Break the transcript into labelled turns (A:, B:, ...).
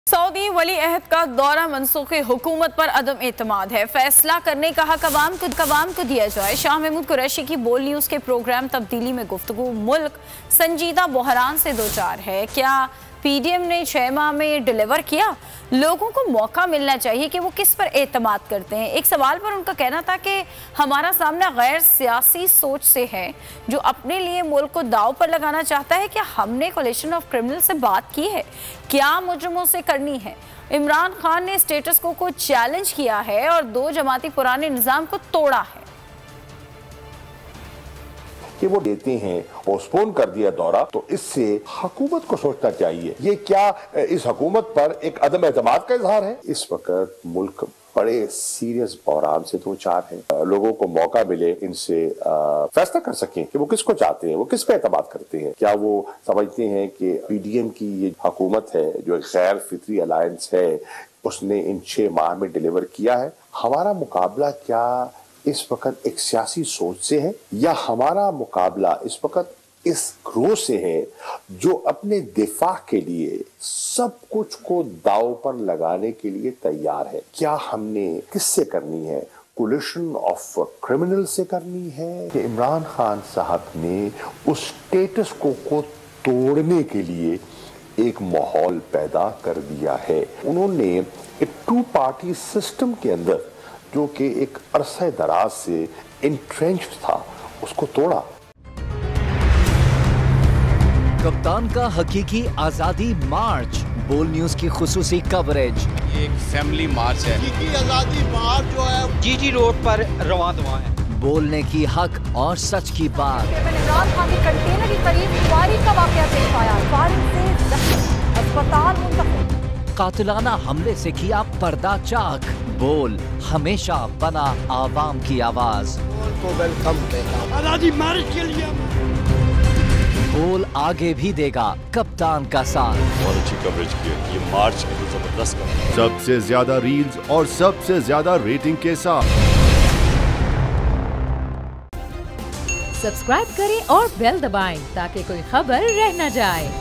A: Saudi वली अहद का दौरा मनसूख हुकूमत पर अदम एतमाद है। फैसला करने का हक अवाम को दिया जाए। शाह महमूद कुरैशी की बोल न्यूज़ के प्रोग्राम तब्दीली में गुफ्तगू। मुल्क संजीदा बहरान से दो चार है। क्या पीडीएम ने 6 माह में डिलीवर किया? लोगों को मौका मिलना चाहिए कि वो किस पर एतमाद करते हैं। एक सवाल पर उनका कहना था कि हमारा सामना गैर सियासी सोच से है जो अपने लिए मुल्क को दाव पर लगाना चाहता है। क्या हमने कोलिशन ऑफ क्रिमिनल से बात की है? क्या मुजरिमों से करनी है? इमरान खान ने स्टेटस को चैलेंज किया है और 2 जमाती पुराने निज़ाम को तोड़ा है
B: कि वो देते हैं, पोस्टपोन कर दिया दौरा, तो इससे हुकूमत को सोचना चाहिए ये क्या इस हुकूमत पर एक अदम एतमाद का इजहार है। इस वक्त मुल्क बड़े सीरियस बहरान से दो चार है। लोगों को मौका मिले इनसे फैसला कर सकें कि वो किसको चाहते हैं, वो किस पे एतमाद करते हैं। क्या वो समझते हैं कि पीडीएम की ये हुकूमत है जो एक गैर फितरी अलायंस है, उसने इन 6 माह में डिलीवर किया है? हमारा मुकाबला क्या इस वक्त एक सियासी सोच से है या हमारा मुकाबला इस वक्त इस ग्रोह से है जो अपने दिफा के लिए सब कुछ को दाव पर लगाने के लिए तैयार है? क्या हमने किससे करनी है? कोलिशन ऑफ क्रिमिनल से करनी है कि इमरान खान साहब ने उस स्टेटस को तोड़ने के लिए एक माहौल पैदा कर दिया है? उन्होंने एक 2 पार्टी सिस्टम के अंदर जो कि एक अरसे दराज से इंट्रेंच्ड था, उसको तोड़ा।
C: कप्तान का हकीकी आजादी मार्च, बोल न्यूज की खुसूसी कवरेज।
D: ये एक फैमिली मार्च है।
E: हकीकी आजादी मार्च जो है
D: जीटी रोड पर रवां दवा है।
C: बोलने की हक और सच की बात।
F: इमरान खान के कंटेनर के करीब फायरिंग का वाकया पेश आया। फायरिंग से जख्मी, अस्पताल मुंतकिल।
C: कातिलाना हमले से किया पर्दा चाक। बोल हमेशा बना आवाम की आवाज।
E: को वेलकम देगा आजादी मार्च के लिए।
C: बोल आगे भी देगा कप्तान का साथ।
G: बहुत अच्छी कवरेज की है। ये मार्च की तो जबरदस्त कवरेज।
H: सबसे ज्यादा रील्स और सबसे ज्यादा रेटिंग के साथ
I: सब्सक्राइब करें और बेल दबाएं ताकि कोई खबर रह न जाए।